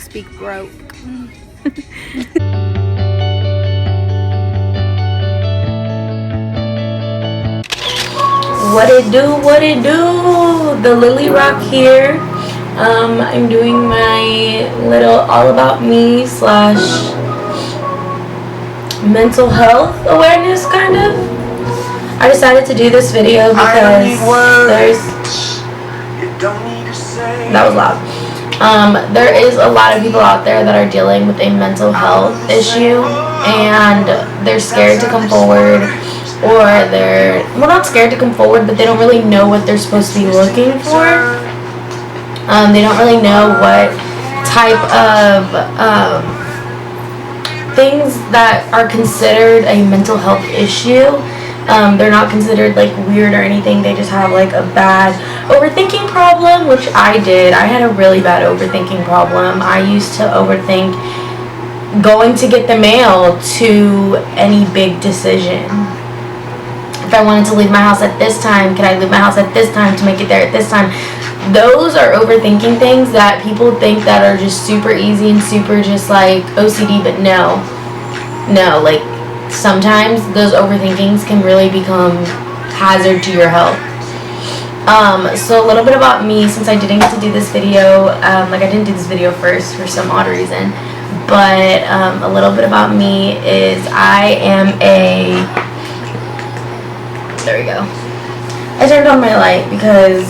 speak broke. What it do, what it do? The Lily Rock here. I'm doing my little all about me / mental health awareness kind of. I decided to do this video because that was loud. There is a lot of people out there that are dealing with a mental health issue and they're scared to come forward, or they're, well, not scared to come forward, but they don't really know what they're supposed to be looking for. They don't really know what type of things that are considered a mental health issue. They're not considered like weird or anything. They just have like a bad overthinking problem, which I did. I had a really bad overthinking problem. I used to overthink going to get the mail to any big decision. If I wanted to leave my house at this time, can I leave my house at this time to make it there at this time? Those are overthinking things that people think that are just super easy and super just like OCD, but no, like sometimes those overthinkings can really become hazard to your health. So a little bit about me, since I didn't get to do this video, like I didn't do this video first for some odd reason, but a little bit about me is I am there we go. I turned on my light because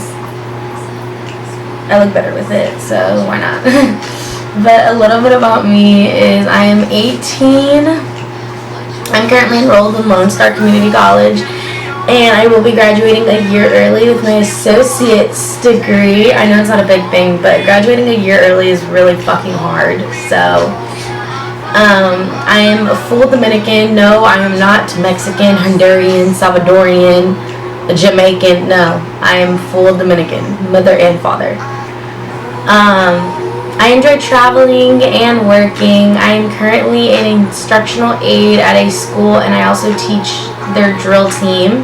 I look better with it, so why not? But a little bit about me is I am 18. I'm currently enrolled in Lone Star Community College, and I will be graduating a year early with my associate's degree. I know it's not a big thing, but graduating a year early is really fucking hard. So I am a full Dominican. No, I am not Mexican, Honduran, Salvadorian, Jamaican. No, I am full Dominican, mother and father. I enjoy traveling and working. I am currently an instructional aide at a school, and I also teach their drill team.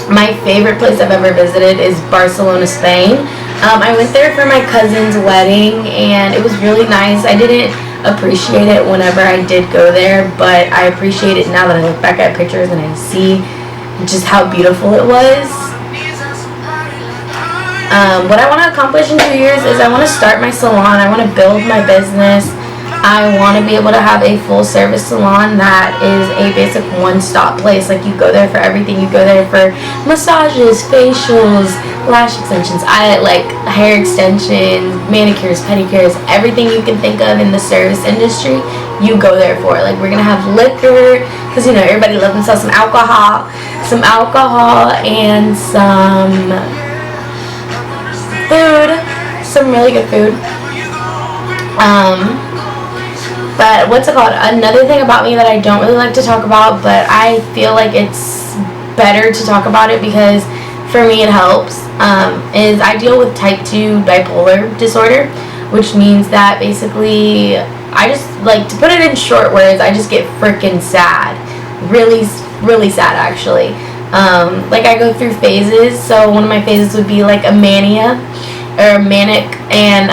My favorite place I've ever visited is Barcelona, Spain. I went there for my cousin's wedding, and it was really nice. I didn't appreciate it whenever I did go there, but I appreciate it now that I look back at pictures and I see just how beautiful it was. What I want to accomplish in 2 years is I want to start my salon. I want to build my business. I want to be able to have a full service salon that is a basic one-stop place. Like, you go there for everything. You go there for massages, facials, lash extensions, like hair extensions, manicures, pedicures, everything you can think of in the service industry, you go there for. Like, we're gonna have liquor, because you know everybody loves themselves some alcohol and some food, some really good food. But what's it called? Another thing about me that I don't really like to talk about, but I feel like it's better to talk about it because for me it helps, is I deal with type 2 bipolar disorder, which means that basically, I just, like, to put it in short words, I just get freaking sad. Really, really sad, actually. Like, I go through phases, so one of my phases would be like a mania, or manic, and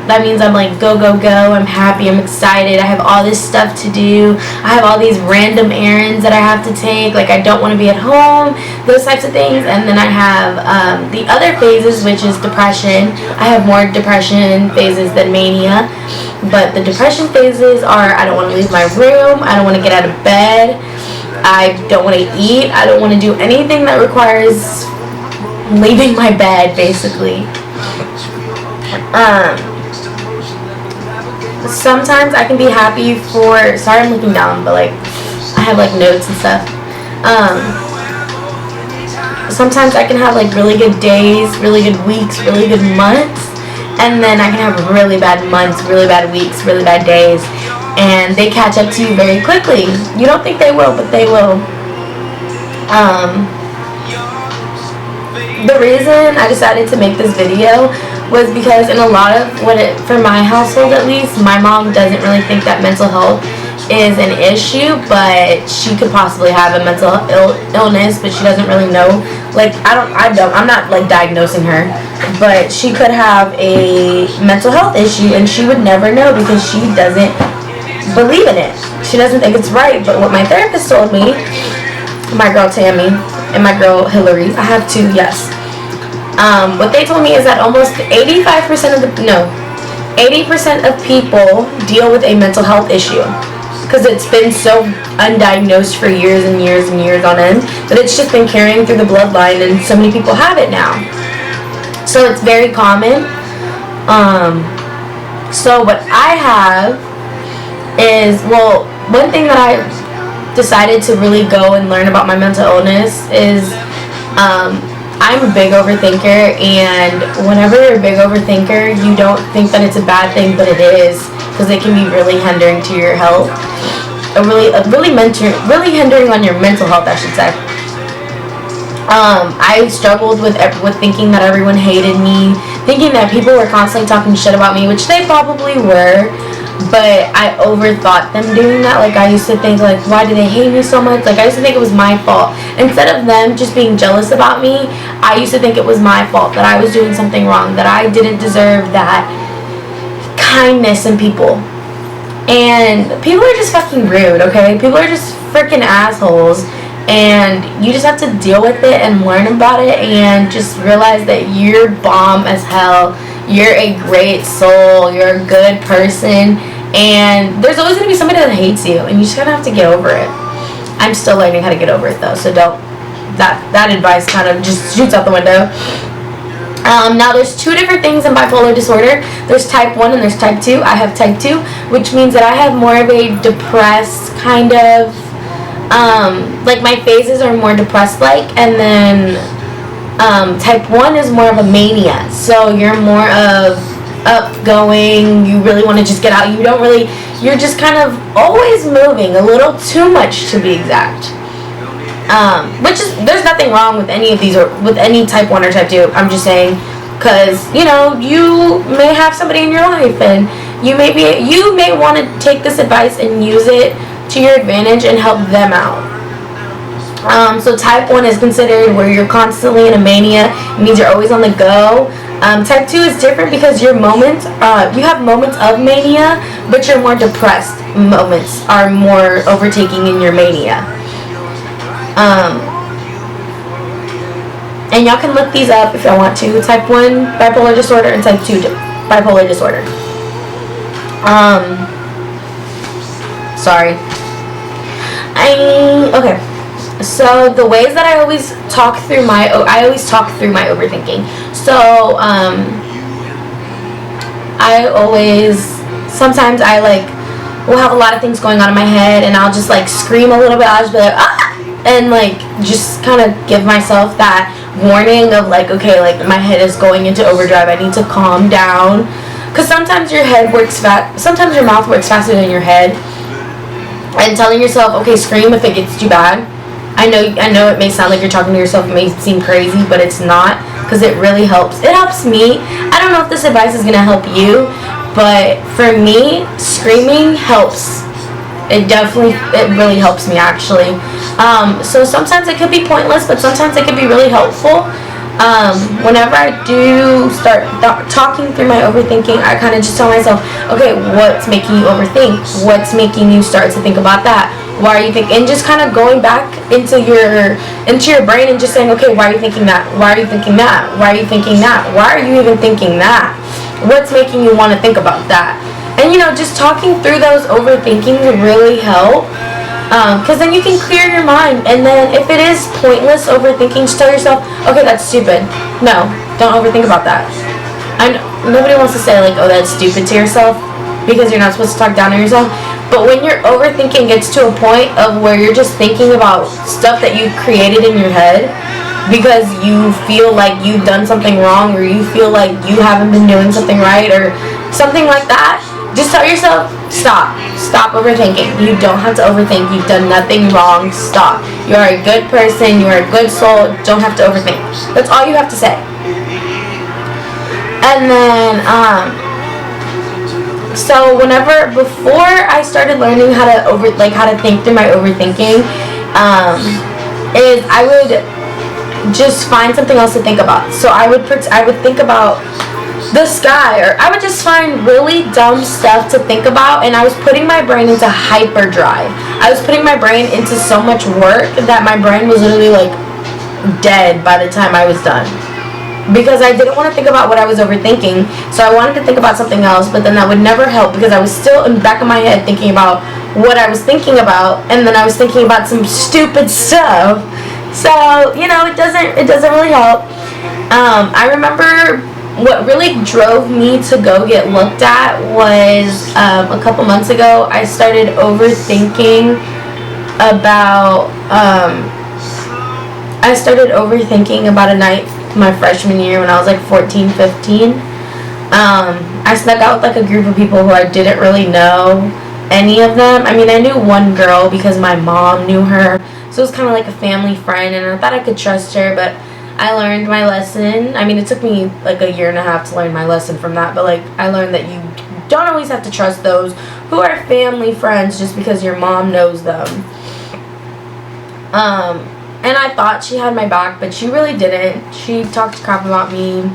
that means I'm like go, I'm happy, I'm excited, I have all this stuff to do, I have all these random errands that I have to take, like I don't want to be at home, those types of things. And then I have the other phases, which is depression. I have more depression phases than mania, but the depression phases are I don't want to leave my room, I don't want to get out of bed, I don't want to eat, I don't want to do anything that requires leaving my bed, basically. Sometimes I can be happy for, sorry I'm looking down, but like I have like notes and stuff. Sometimes I can have like really good days, really good weeks, really good months, and then I can have really bad months, really bad weeks, really bad days, and they catch up to you very quickly. You don't think they will, but they will. The reason I decided to make this video was because in a lot of for my household at least, my mom doesn't really think that mental health is an issue, but she could possibly have a mental illness, but she doesn't really know. Like, I'm not like diagnosing her, but she could have a mental health issue and she would never know because she doesn't believe in it. She doesn't think it's right. But what my therapist told me, my girl Tammy and my girl Hillary, I have two, yes. What they told me is that almost 80% of people deal with a mental health issue because it's been so undiagnosed for years and years and years on end that it's just been carrying through the bloodline, and so many people have it now. So it's very common. So what I have is, well, one thing that I decided to really go and learn about my mental illness is I'm a big overthinker, and whenever you're a big overthinker, you don't think that it's a bad thing, but it is, because it can be really hindering to your health. Really hindering on your mental health, I should say. I struggled with thinking that everyone hated me, thinking that people were constantly talking shit about me, which they probably were. But I overthought them doing that. Like, I used to think, like, why do they hate me so much? Like, I used to think it was my fault. Instead of them just being jealous about me, I used to think it was my fault, that I was doing something wrong, that I didn't deserve that kindness in people. And people are just fucking rude, okay? People are just freaking assholes. And you just have to deal with it and learn about it and just realize that you're bomb as hell. You're a great soul. You're a good person. And there's always going to be somebody that hates you. And you just kind of have to get over it. I'm still learning how to get over it, though. So don't. That advice kind of just shoots out the window. Now, there's two different things in bipolar disorder. There's type 1 and there's type 2. I have type 2, which means that I have more of a depressed kind of... like my phases are more depressed-like, and then type 1 is more of a mania. So you're more of upgoing, you really want to just get out, you're just kind of always moving, a little too much to be exact. Which is, there's nothing wrong with any of these, or with any type 1 or type 2, I'm just saying, because, you may have somebody in your life, and you may want to take this advice and use it to your advantage and help them out. So type 1 is considered where you're constantly in a mania. It means you're always on the go. Type 2 is different because you have moments of mania, but your more depressed moments are more overtaking in your mania. And y'all can look these up if y'all want to. Type 1 bipolar disorder and type 2 bipolar disorder. Sorry. Okay. So the ways that I always talk through my overthinking. So sometimes I will have a lot of things going on in my head, and I'll just scream a little bit. I'll just be like, ah, and just kind of give myself that warning of okay, my head is going into overdrive. I need to calm down, because sometimes your head works sometimes your mouth works faster than your head. And telling yourself, okay, scream if it gets too bad. I know it may sound like you're talking to yourself, it may seem crazy, but it's not, because it really helps. It helps me. I don't know if this advice is going to help you, but for me, screaming helps. It really helps me, actually. So sometimes it could be pointless, but sometimes it could be really helpful. Whenever I do start talking through my overthinking, I kind of just tell myself, okay, what's making you overthink? What's making you start to think about that? Why are you thinking? And just kind of going back into your brain and just saying, okay, why are you thinking that? Why are you thinking that? Why are you thinking that? Why are you even thinking that? What's making you want to think about that? And just talking through those overthinking would really help. Because then you can clear your mind, and then if it is pointless overthinking, just tell yourself, okay, that's stupid. No, don't overthink about that. Nobody wants to say oh, that's stupid to yourself, because you're not supposed to talk down on yourself. But when your overthinking gets to a point of where you're just thinking about stuff that you've created in your head because you feel like you've done something wrong, or you feel like you haven't been doing something right, or something like that, just tell yourself, stop overthinking. You don't have to overthink. You've done nothing wrong. Stop. You are a good person. You are a good soul. Don't have to overthink. That's all you have to say. And then So before I started learning how to think through my overthinking, is I would just find something else to think about. So I would think about the sky, or I would just find really dumb stuff to think about, and I was putting my brain into hyperdrive. I was putting my brain into so much work that my brain was literally like dead by the time I was done. Because I didn't want to think about what I was overthinking, so I wanted to think about something else, but then that would never help because I was still in the back of my head thinking about what I was thinking about, and then I was thinking about some stupid stuff. So, it doesn't really help. I remember what really drove me to go get looked at was a couple months ago. I started overthinking about a night my freshman year when I was like 14, 15. I snuck out with like a group of people who I didn't really know any of them. I mean, I knew one girl because my mom knew her, so it was kind of like a family friend, and I thought I could trust her, but I learned my lesson. I mean, it took me like a year and a half to learn my lesson from that, but like I learned that you don't always have to trust those who are family friends just because your mom knows them. And I thought she had my back, but she really didn't. She talked crap about me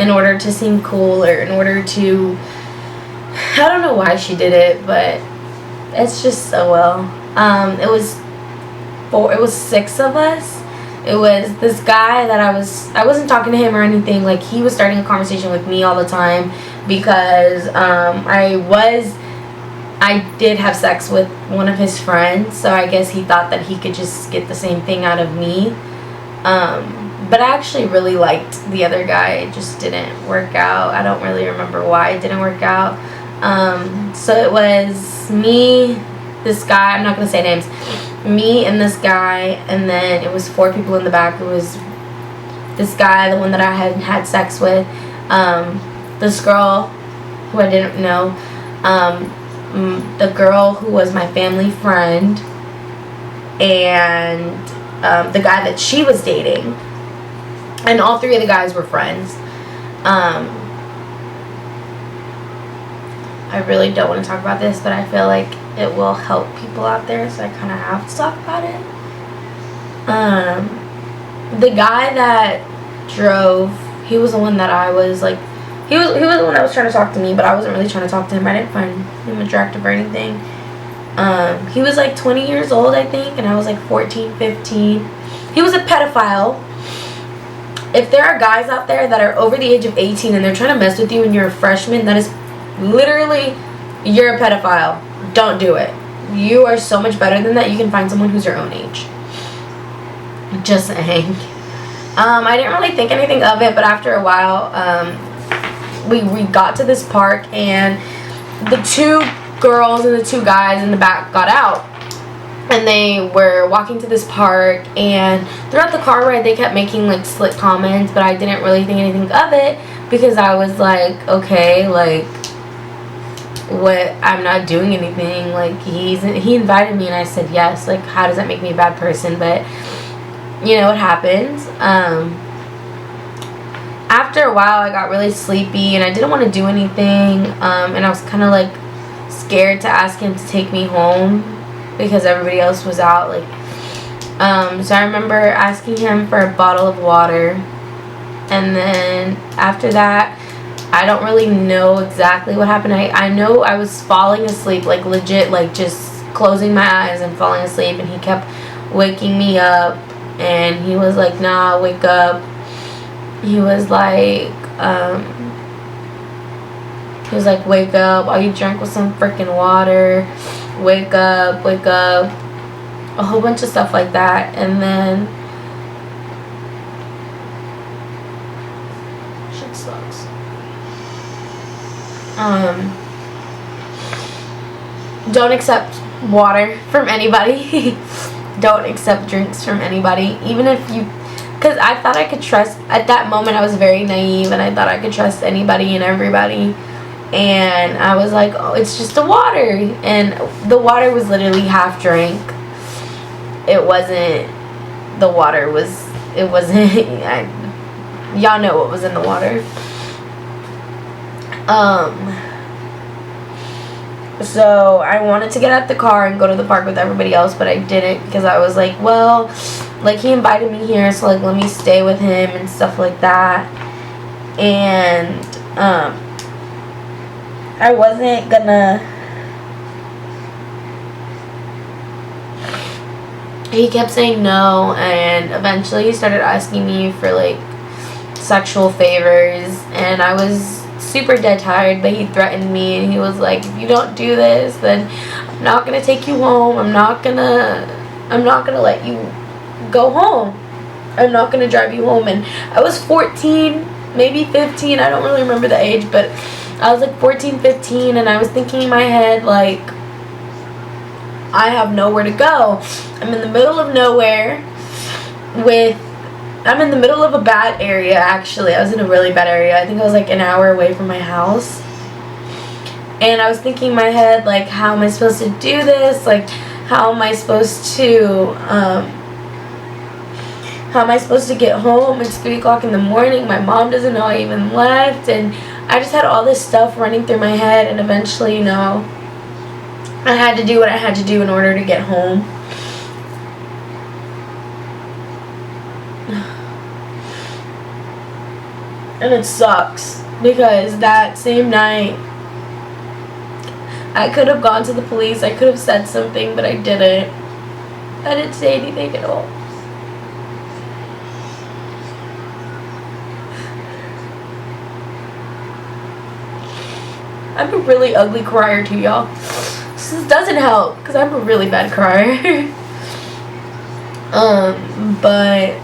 in order to seem cool, or in order to, I don't know why she did it, but it's just so well. It was 6 of us. It was this guy that I wasn't talking to him or anything. Like, he was starting a conversation with me all the time because I did have sex with one of his friends, so I guess he thought that he could just get the same thing out of me. But I actually really liked the other guy. It just didn't work out. I don't really remember why it didn't work out. So it was me, this guy, I'm not going to say names, me and this guy, and then it was 4 people in the back. It was this guy, the one that I had sex with, this girl who I didn't know, the girl who was my family friend, and the guy that she was dating. And all 3 of the guys were friends. I really don't want to talk about this, but I feel like it will help people out there, so I kind of have to talk about it. The guy that drove, he was the one that I was like, he was the one that was trying to talk to me, but I wasn't really trying to talk to him. I didn't find him attractive or anything. He was like 20 years old, I think, and I was like 14, 15. He was a pedophile. If there are guys out there that are over the age of 18 and they're trying to mess with you and you're a freshman, that is literally, you're a pedophile. Don't do it. You are so much better than that. You can find someone who's your own age. Just saying. I didn't really think anything of it, but after a while, we got to this park, and the 2 girls and the 2 guys in the back got out, and they were walking to this park, and throughout the car ride they kept making like slick comments, but I didn't really think anything of it because I was like, okay, like, what, I'm not doing anything. Like, he invited me and I said yes. Like, how does that make me a bad person? But it happens. After a while I got really sleepy and I didn't want to do anything, and I was kind of like scared to ask him to take me home because everybody else was out. Like, so I remember asking him for a bottle of water, and then after that I don't really know exactly what happened. I know I was falling asleep, like legit, like just closing my eyes and falling asleep, and he kept waking me up, and he was like, nah, wake up. He was like, wake up, all you drank was some freaking water, wake up, a whole bunch of stuff like that. And then shit sucks. Don't accept water from anybody. Don't accept drinks from anybody, even if you, because I thought I could trust, at that moment I was very naive and I thought I could trust anybody and everybody, and I was like, oh, it's just the water, and the water was literally half drank. It wasn't, the water was, it wasn't, y'all know what was in the water. So I wanted to get out the car and go to the park with everybody else, but I didn't because I was like, well, like he invited me here, so like let me stay with him and stuff like that. And I wasn't gonna. He kept saying no, and eventually he started asking me for like sexual favors, and I was super dead tired, but he threatened me, and he was like, if you don't do this, then I'm not gonna take you home. I'm not gonna let you go home. I'm not gonna drive you home. And I was 14, maybe 15, I don't really remember the age, but I was like 14, 15, and I was thinking in my head, like, I have nowhere to go. I'm in the middle of nowhere I'm in the middle of a bad area, actually. I was in a really bad area. I think I was like an hour away from my house. And I was thinking in my head, like, how am I supposed to do this? Like, how am I supposed to get home? It's 3 o'clock in the morning. My mom doesn't know I even left. And I just had all this stuff running through my head. And eventually, you know, I had to do what I had to do in order to get home. And it sucks because that same night I could have gone to the police, I could have said something, but I didn't. I didn't say anything at all. I'm a really ugly crier too, y'all. This doesn't help because I'm a really bad crier. But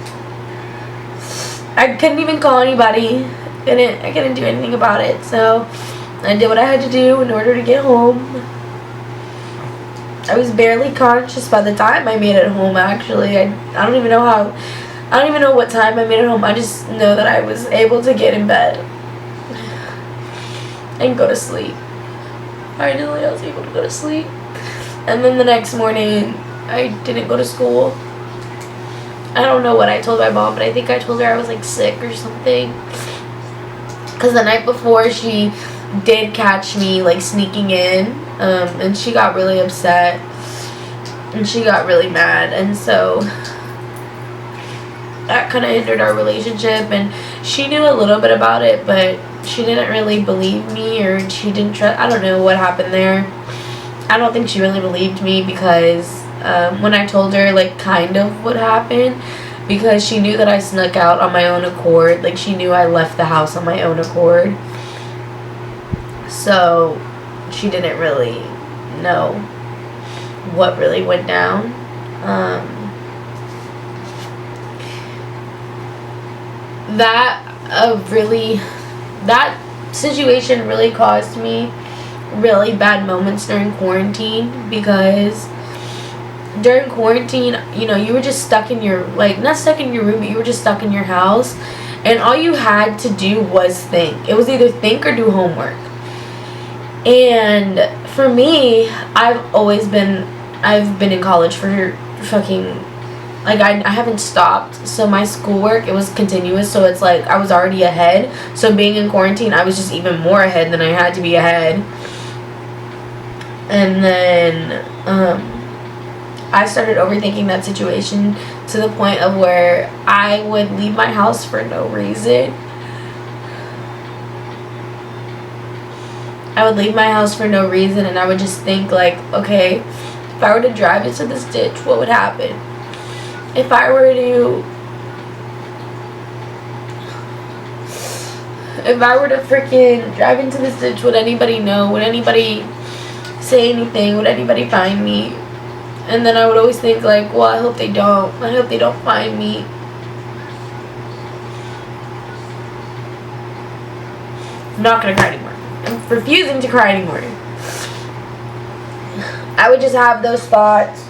I couldn't even call anybody. I couldn't do anything about it. So I did what I had to do in order to get home. I was barely conscious by the time I made it home, actually. I don't even know what time I made it home. I just know that I was able to get in bed and go to sleep. Finally, I was able to go to sleep. And then the next morning, I didn't go to school. I don't know what I told my mom, but I think I told her I was like sick or something. Because the night before, she did catch me like sneaking in, and she got really upset. And she got really mad, and so that kind of hindered our relationship. And she knew a little bit about it, but she didn't really believe me, or she didn't trust. I don't know what happened there. I don't think she really believed me because when I told her like kind of what happened, because she knew that I snuck out on my own accord. Like, she knew I left the house on my own accord. So she didn't really know what really went down. That situation really caused me really bad moments during quarantine, because during quarantine, you know, you were just stuck in your, like, not stuck in your room, but you were just stuck in your house, and all you had to do was think. It was either think or do homework. And for me, I've been in college for fucking, like, I haven't stopped. So my schoolwork, it was continuous, so it's like I was already ahead. So being in quarantine, I was just even more ahead than I had to be ahead. And then I started overthinking that situation to the point of where I would leave my house for no reason. I would leave my house for no reason, and I would just think, like, okay, if I were to drive into this ditch, what would happen? If I were to freaking drive into this ditch, would anybody know? Would anybody say anything? Would anybody find me? And then I would always think, like, well, I hope they don't. I hope they don't find me. I'm not gonna cry anymore. I'm refusing to cry anymore. I would just have those thoughts.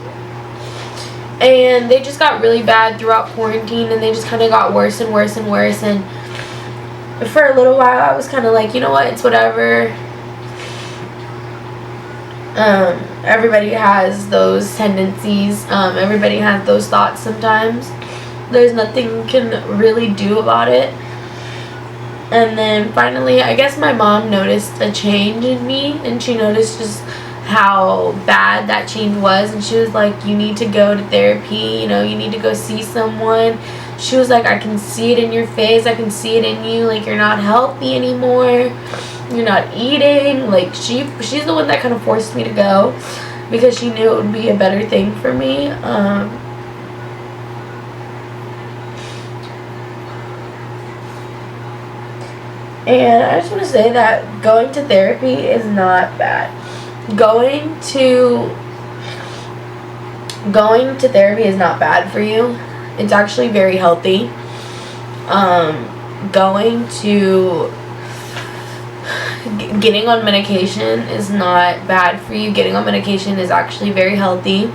And they just got really bad throughout quarantine, and they just kind of got worse and worse and worse. And for a little while, I was kind of like, you know what, it's whatever. Everybody has those tendencies. Everybody has those thoughts sometimes. There's nothing you can really do about it. And then finally, I guess my mom noticed a change in me, and she noticed just how bad that change was, and she was like, you need to go to therapy, you know, you need to go see someone. She was like, I can see it in your face, I can see it in you, like, you're not healthy anymore, you're not eating. Like, she's the one that kind of forced me to go, because she knew it would be a better thing for me. And I just want to say that going to therapy is not bad. Going to therapy is not bad for you. It's actually very healthy. Getting on medication is not bad for you. Getting on medication is actually very healthy.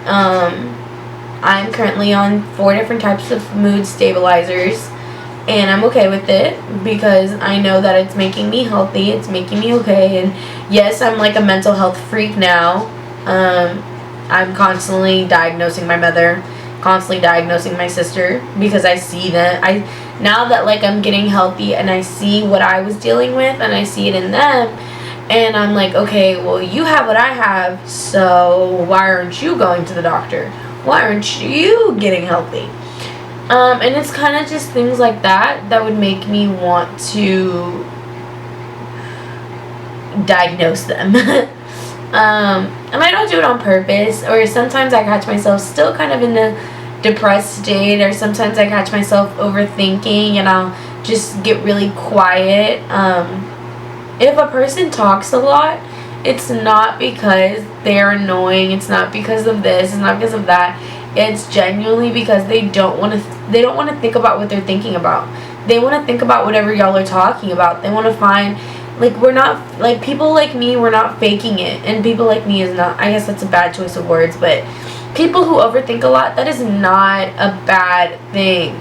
I'm currently on 4 different types of mood stabilizers, and I'm okay with it because I know that it's making me healthy, it's making me okay. And yes, I'm like a mental health freak now. I'm constantly diagnosing my mother, constantly diagnosing my sister, because I see that now that like I'm getting healthy and I see what I was dealing with and I see it in them, and I'm like, okay, well, you have what I have, so why aren't you going to the doctor? Why aren't you getting healthy? And it's kind of just things like that would make me want to diagnose them. And I don't do it on purpose, or sometimes I catch myself still kind of in a depressed state, or sometimes I catch myself overthinking and I'll just get really quiet. If a person talks a lot, it's not because they're annoying, it's not because of this, it's not because of that. It's genuinely because they don't want to think about what they're thinking about. They want to think about whatever y'all are talking about. They want to find, like, we're not, like, people like me, we're not faking it. And people like me is not, I guess that's a bad choice of words, but people who overthink a lot, that is not a bad thing.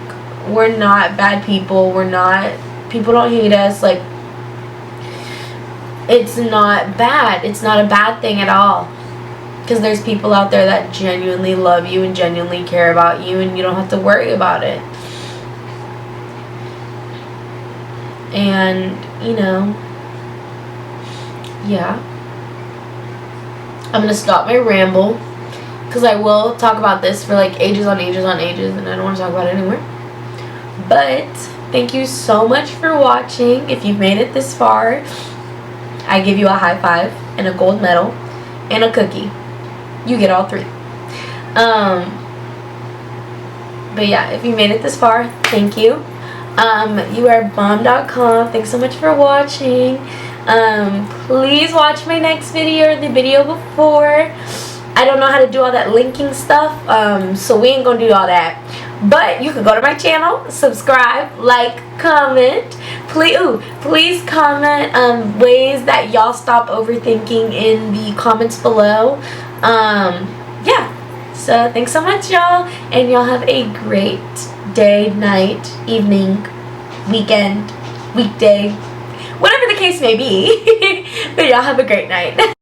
We're not bad people. People don't hate us. Like, it's not bad. It's not a bad thing at all. Because there's people out there that genuinely love you and genuinely care about you, and you don't have to worry about it. And, you know, yeah. I'm going to stop my ramble, because I will talk about this for like ages on ages on ages, and I don't want to talk about it anymore. But thank you so much for watching. If you've made it this far, I give you a high five and a gold medal and a cookie. You get all 3. But yeah, if you made it this far, thank you. You are bomb.com. Thanks so much for watching. Please watch my next video or the video before. I don't know how to do all that linking stuff, so we ain't gonna do all that. But you can go to my channel, subscribe, like, comment. Please comment ways that y'all stop overthinking in the comments below. Yeah. So thanks so much, y'all, and y'all have a great day, night, evening, weekend, weekday, whatever the case may be. But y'all have a great night.